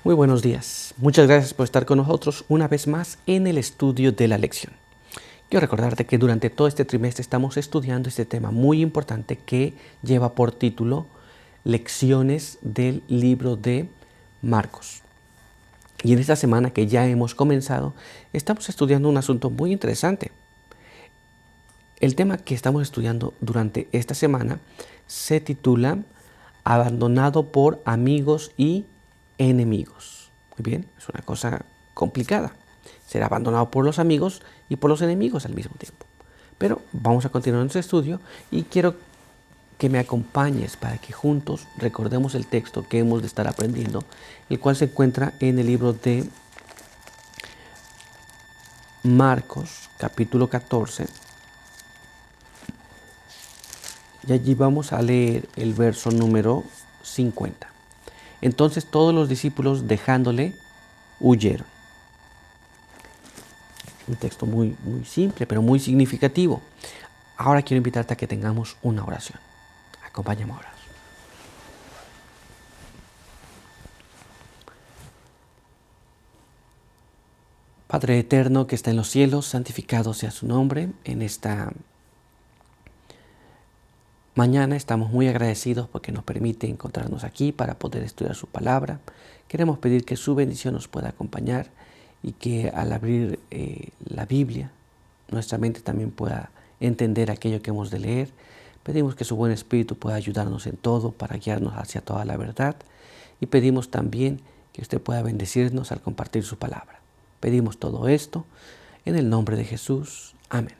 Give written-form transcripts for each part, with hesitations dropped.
Muy buenos días. Muchas gracias por estar con nosotros una vez más en el estudio de la lección. Quiero recordarte que durante todo este trimestre estamos estudiando este tema muy importante que lleva por título Lecciones del libro de Marcos. Y en esta semana que ya hemos comenzado, estamos estudiando un asunto muy interesante. El tema que estamos estudiando durante esta semana se titula Abandonado por amigos y enemigos. Muy bien, es una cosa complicada. Ser abandonado por los amigos y por los enemigos al mismo tiempo. Pero vamos a continuar nuestro estudio y quiero que me acompañes para que juntos recordemos el texto que hemos de estar aprendiendo, el cual se encuentra en el libro de Marcos, capítulo 14. Y allí vamos a leer el verso número 50. Entonces todos los discípulos, dejándole, huyeron. Un texto muy simple, pero muy significativo. Ahora quiero invitarte a que tengamos una oración. Acompáñame a orar. Padre eterno que está en los cielos, santificado sea su nombre. En esta mañana estamos muy agradecidos porque nos permite encontrarnos aquí para poder estudiar su palabra. Queremos pedir que su bendición nos pueda acompañar y que al abrir la Biblia, nuestra mente también pueda entender aquello que hemos de leer. Pedimos que su buen espíritu pueda ayudarnos en todo para guiarnos hacia toda la verdad. Y pedimos también que usted pueda bendecirnos al compartir su palabra. Pedimos todo esto en el nombre de Jesús. Amén.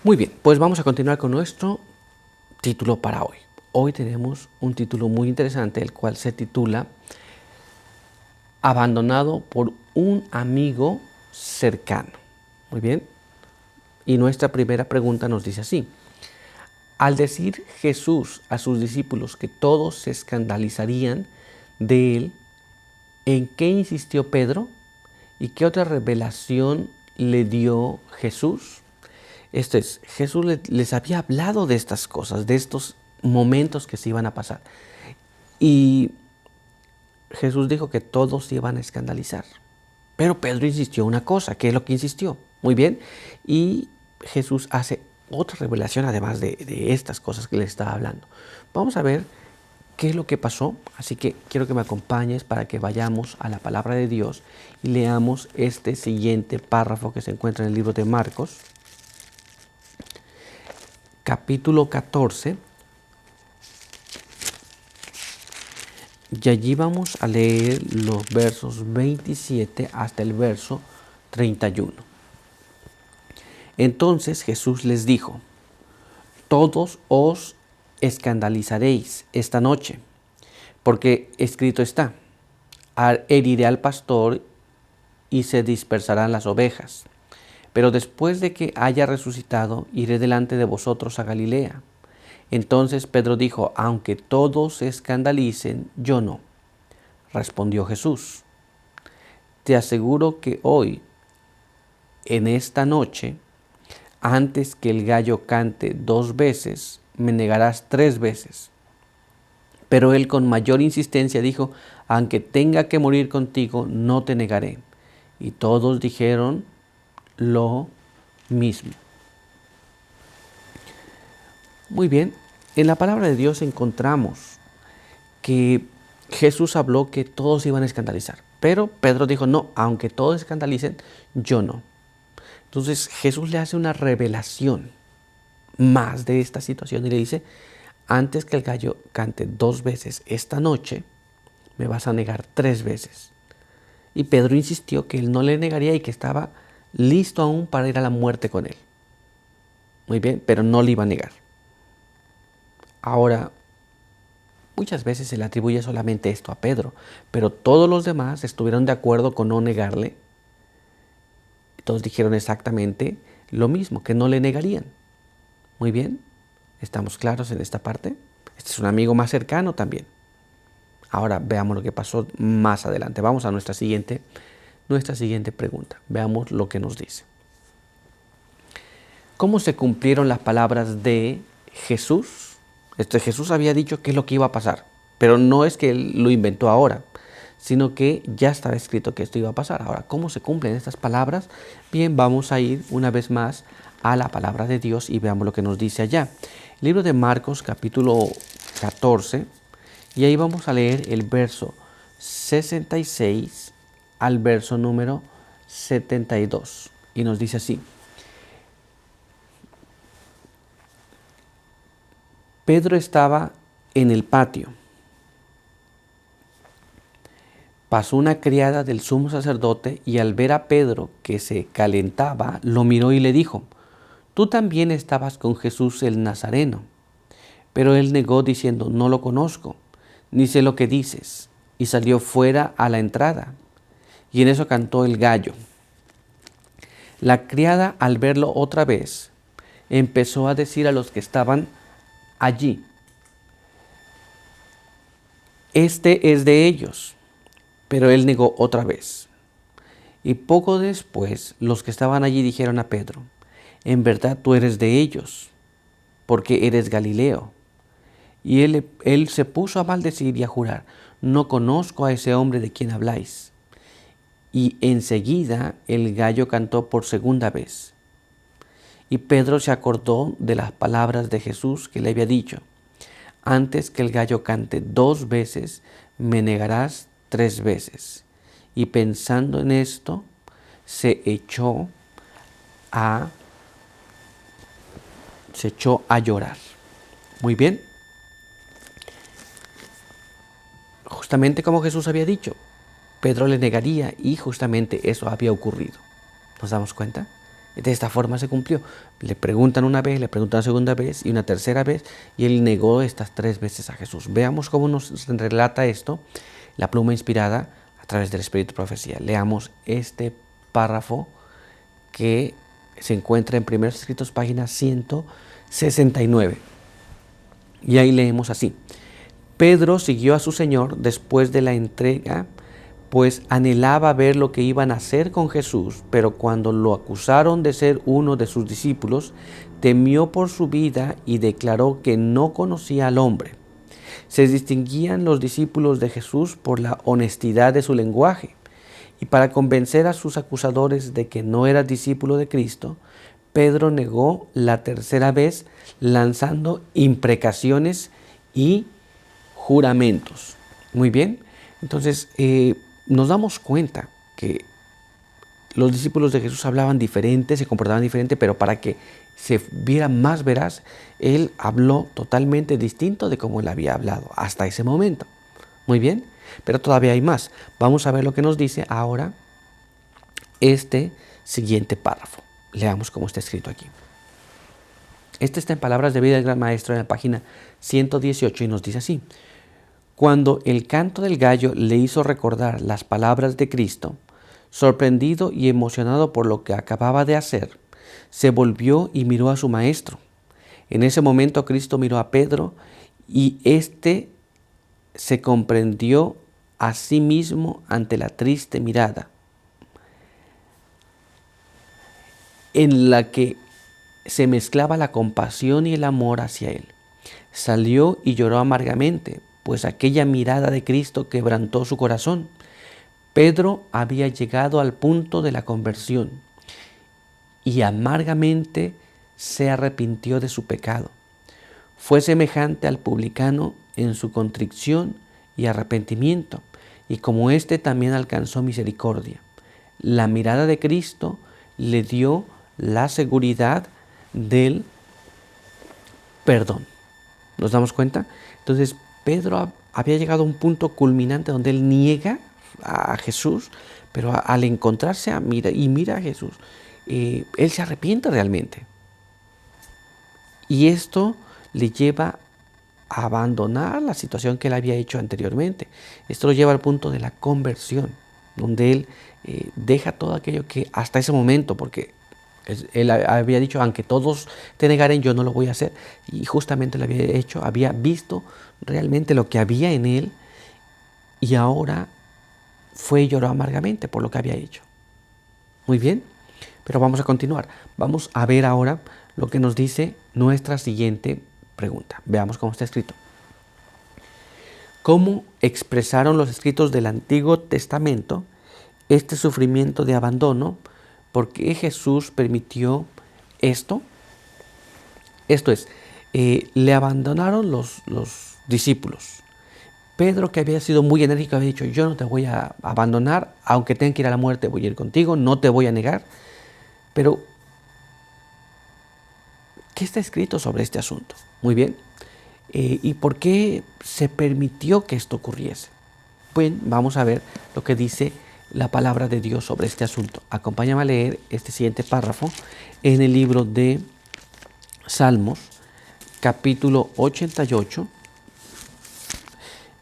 Muy bien, pues vamos a continuar con nuestro título para hoy. Hoy tenemos un título muy interesante, el cual se titula Abandonado por un amigo cercano. Muy bien. Y nuestra primera pregunta nos dice así. Al decir Jesús a sus discípulos que todos se escandalizarían de él, ¿en qué insistió Pedro? ¿Y qué otra revelación le dio Jesús? Esto es, Jesús les había hablado de estas cosas, de estos momentos que se iban a pasar. Y Jesús dijo que todos se iban a escandalizar. Pero Pedro insistió una cosa, ¿qué es lo que insistió? Muy bien. Y Jesús hace otra revelación además de estas cosas que le estaba hablando. Vamos a ver qué es lo que pasó. Así que quiero que me acompañes para que vayamos a la palabra de Dios y leamos este siguiente párrafo que se encuentra en el libro de Marcos, capítulo 14. Y allí vamos a leer los versos 27 hasta el verso 31. Entonces Jesús les dijo, todos os escandalizaréis esta noche, porque escrito está, heriré al pastor y se dispersarán las ovejas. Pero después de que haya resucitado, iré delante de vosotros a Galilea. Entonces Pedro dijo, aunque todos se escandalicen, yo no. Respondió Jesús, te aseguro que hoy, en esta noche, antes que el gallo cante 2 veces, me negarás 3 veces. Pero él con mayor insistencia dijo, aunque tenga que morir contigo, no te negaré. Y todos dijeron lo mismo. Muy bien, en la palabra de Dios encontramos que Jesús habló que todos iban a escandalizar. Pero Pedro dijo, no, aunque todos escandalicen, yo no. Entonces Jesús le hace una revelación más de esta situación y le dice, antes que el gallo cante 2 veces esta noche, me vas a negar 3 veces. Y Pedro insistió que él no le negaría y que estaba listo aún para ir a la muerte con él. Muy bien, pero no le iba a negar. Ahora, muchas veces se le atribuye solamente esto a Pedro, pero todos los demás estuvieron de acuerdo con no negarle. Todos dijeron exactamente lo mismo, que no le negarían. Muy bien, ¿estamos claros en esta parte? Este es un amigo más cercano también. Ahora veamos lo que pasó más adelante. Vamos a nuestra siguiente pregunta. Veamos lo que nos dice. ¿Cómo se cumplieron las palabras de Jesús? Jesús había dicho qué es lo que iba a pasar, pero no es que él lo inventó ahora, sino que ya estaba escrito que esto iba a pasar. Ahora, ¿cómo se cumplen estas palabras? Bien, vamos a ir una vez más a la palabra de Dios y veamos lo que nos dice allá. El libro de Marcos, capítulo 14, y ahí vamos a leer el verso 66 al verso número 72. Y nos dice así: Pedro estaba en el patio. Pasó una criada del sumo sacerdote y al ver a Pedro que se calentaba, lo miró y le dijo: Tú también estabas con Jesús el Nazareno. Pero él negó diciendo: No lo conozco, ni sé lo que dices. Y salió fuera a la entrada. Y en eso cantó el gallo. La criada, al verlo otra vez, empezó a decir a los que estaban allí: Este es de ellos. Pero él negó otra vez. Y poco después los que estaban allí dijeron a Pedro: En verdad tú eres de ellos, porque eres Galileo. Y él se puso a maldecir y a jurar: No conozco a ese hombre de quien habláis. Y enseguida el gallo cantó por segunda vez. Y Pedro se acordó de las palabras de Jesús que le había dicho: Antes que el gallo cante 2 veces, me negarás 3 veces. Y pensando en esto, se echó a llorar. Muy bien. Justamente como Jesús había dicho, Pedro le negaría y justamente eso había ocurrido. ¿Nos damos cuenta? De esta forma se cumplió. Le preguntan una vez, le preguntan una segunda vez y una tercera vez y él negó estas 3 veces a Jesús. Veamos cómo nos relata esto la pluma inspirada a través del Espíritu de Profecía. Leamos este párrafo que se encuentra en Primeros Escritos, página 169. Y ahí leemos así: Pedro siguió a su Señor después de la entrega, pues anhelaba ver lo que iban a hacer con Jesús, pero cuando lo acusaron de ser uno de sus discípulos, temió por su vida y declaró que no conocía al hombre. Se distinguían los discípulos de Jesús por la honestidad de su lenguaje, y para convencer a sus acusadores de que no era discípulo de Cristo, Pedro negó la tercera vez, lanzando imprecaciones y juramentos. Muy bien, entonces nos damos cuenta que los discípulos de Jesús hablaban diferente, se comportaban diferente, pero para que se viera más veraz, él habló totalmente distinto de como él había hablado hasta ese momento. Muy bien, pero todavía hay más. Vamos a ver lo que nos dice ahora este siguiente párrafo. Leamos cómo está escrito aquí. Este está en Palabras de Vida del Gran Maestro en la página 118 y nos dice así: Cuando el canto del gallo le hizo recordar las palabras de Cristo, sorprendido y emocionado por lo que acababa de hacer, se volvió y miró a su maestro. En ese momento Cristo miró a Pedro y éste se comprendió a sí mismo ante la triste mirada en la que se mezclaba la compasión y el amor hacia él. Salió y lloró amargamente, pues aquella mirada de Cristo quebrantó su corazón. Pedro había llegado al punto de la conversión y amargamente se arrepintió de su pecado. Fue semejante al publicano en su contrición y arrepentimiento, y como éste también alcanzó misericordia. La mirada de Cristo le dio la seguridad del perdón. ¿Nos damos cuenta? Entonces Pedro había llegado a un punto culminante donde él niega a Jesús, pero al encontrarse mira a Jesús, él se arrepiente realmente. Y esto le lleva a abandonar la situación que él había hecho anteriormente. Esto lo lleva al punto de la conversión, donde él deja todo aquello que hasta ese momento, porque él había dicho: aunque todos te negaren, yo no lo voy a hacer. Y justamente lo había hecho, había visto realmente lo que había en él y ahora fue y lloró amargamente por lo que había hecho. Muy bien, pero vamos a continuar. Vamos a ver ahora lo que nos dice nuestra siguiente pregunta. Veamos cómo está escrito. ¿Cómo expresaron los escritos del Antiguo Testamento este sufrimiento de abandono? ¿Por qué Jesús permitió esto? Esto es, le abandonaron los discípulos. Pedro, que había sido muy enérgico, había dicho, yo no te voy a abandonar, aunque tenga que ir a la muerte, voy a ir contigo, no te voy a negar. Pero, ¿qué está escrito sobre este asunto? Muy bien. ¿Y por qué se permitió que esto ocurriese? Pues vamos a ver lo que dice la palabra de Dios sobre este asunto. Acompáñame a leer este siguiente párrafo en el libro de Salmos, capítulo 88.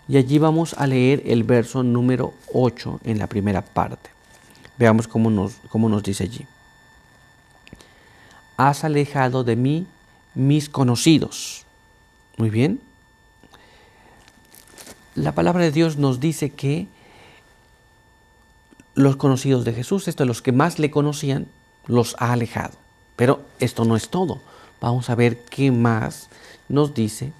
Y allí vamos a leer el verso número 8 en la primera parte. Veamos cómo nos dice allí. Has alejado de mí mis conocidos. Muy bien. La palabra de Dios nos dice que los conocidos de Jesús, esto, los que más le conocían, los ha alejado. Pero esto no es todo. Vamos a ver qué más nos dice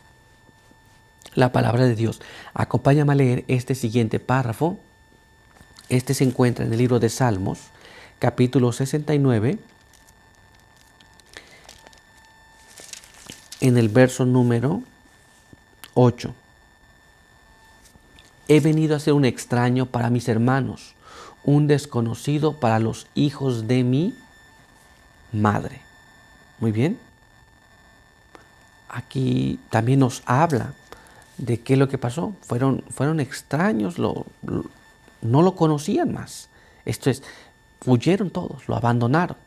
la palabra de Dios. Acompáñame a leer este siguiente párrafo. Este se encuentra en el libro de Salmos, capítulo 69, en el verso número 8. He venido a ser un extraño para mis hermanos, un desconocido para los hijos de mi madre. Muy bien. Aquí también nos habla de qué es lo que pasó. Fueron extraños, no lo conocían más. Esto es, huyeron todos, lo abandonaron.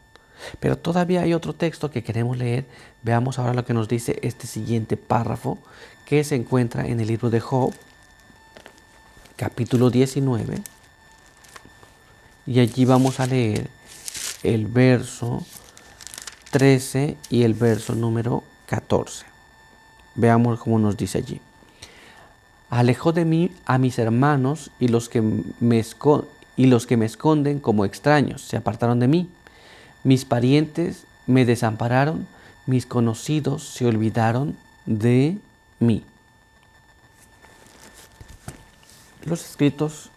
Pero todavía hay otro texto que queremos leer. Veamos ahora lo que nos dice este siguiente párrafo que se encuentra en el libro de Job, capítulo 19. Y allí vamos a leer el verso 13 y el verso número 14. Veamos cómo nos dice allí. Alejó de mí a mis hermanos y los que me esconden como extraños se apartaron de mí. Mis parientes me desampararon, mis conocidos se olvidaron de mí. Los escritos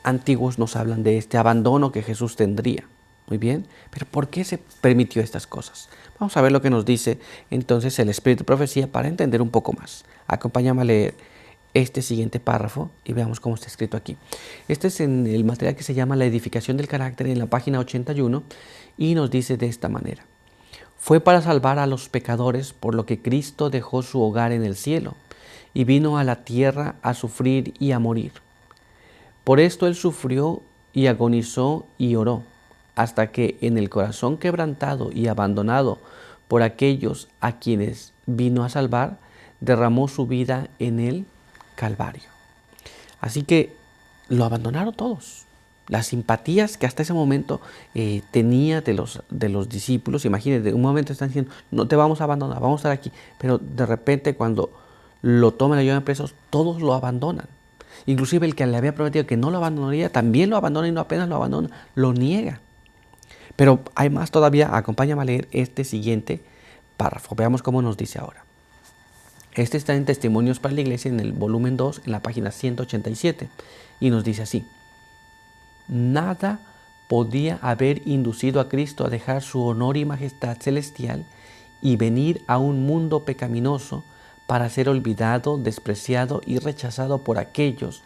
antiguos nos hablan de este abandono que Jesús tendría. Muy bien, pero ¿por qué se permitió estas cosas? Vamos a ver lo que nos dice entonces el Espíritu de Profecía para entender un poco más. Acompáñame a leer este siguiente párrafo y veamos cómo está escrito aquí. Este es en el material que se llama La edificación del carácter, en la página 81, y nos dice de esta manera. Fue para salvar a los pecadores, por lo que Cristo dejó su hogar en el cielo y vino a la tierra a sufrir y a morir. Por esto Él sufrió y agonizó y oró, hasta que en el corazón quebrantado y abandonado por aquellos a quienes vino a salvar, derramó su vida en el Calvario. Así que lo abandonaron todos. Las simpatías que hasta ese momento tenía de los discípulos, imagínense, de un momento están diciendo, no te vamos a abandonar, vamos a estar aquí, pero de repente cuando lo toman y lo llevan presos, todos lo abandonan. Inclusive el que le había prometido que no lo abandonaría, también lo abandona, y no apenas lo abandona, lo niega. Pero hay más todavía. Acompáñame a leer este siguiente párrafo. Veamos cómo nos dice ahora. Este está en Testimonios para la Iglesia, en el volumen 2, en la página 187. Y nos dice así. Nada podía haber inducido a Cristo a dejar su honor y majestad celestial y venir a un mundo pecaminoso para ser olvidado, despreciado y rechazado por aquellos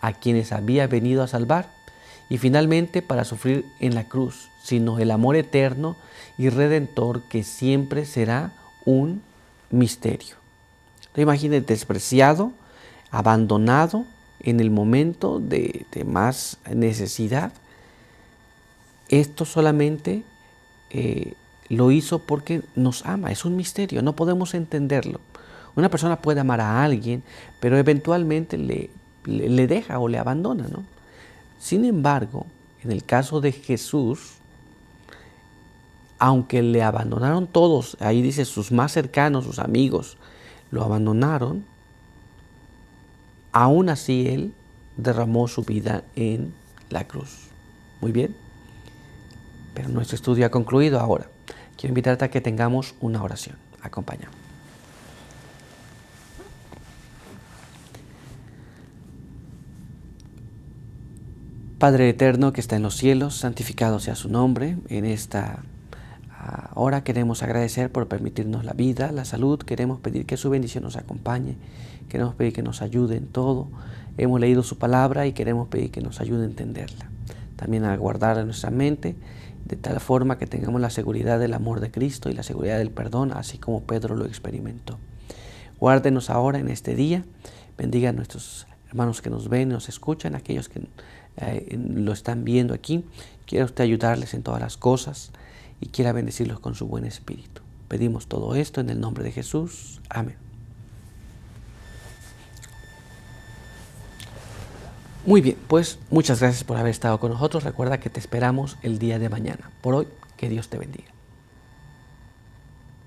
a quienes había venido a salvar, y finalmente para sufrir en la cruz, sino el amor eterno y redentor que siempre será un misterio. Imagínate, despreciado, abandonado en el momento de más necesidad. Esto solamente lo hizo porque nos ama. Es un misterio, no podemos entenderlo. Una persona puede amar a alguien, pero eventualmente le deja o le abandona, ¿no? Sin embargo, en el caso de Jesús, aunque le abandonaron todos, ahí dice sus más cercanos, sus amigos, lo abandonaron, aún así Él derramó su vida en la cruz. Muy bien, pero nuestro estudio ha concluido ahora. Quiero invitarte a que tengamos una oración. Acompáñame. Padre eterno que está en los cielos, santificado sea su nombre. En esta hora queremos agradecer por permitirnos la vida, la salud. Queremos pedir que su bendición nos acompañe. Queremos pedir que nos ayude en todo. Hemos leído su palabra y queremos pedir que nos ayude a entenderla. También a guardarla en nuestra mente de tal forma que tengamos la seguridad del amor de Cristo y la seguridad del perdón, así como Pedro lo experimentó. Guárdenos ahora en este día. Bendiga a nuestros hermanos que nos ven, nos escuchan, aquellos que lo están viendo aquí. Quiera usted ayudarles en todas las cosas y quiera bendecirlos con su buen espíritu. Pedimos todo esto en el nombre de Jesús. Amén. Muy bien, pues muchas gracias por haber estado con nosotros. Recuerda que te esperamos el día de mañana. Por hoy, que Dios te bendiga.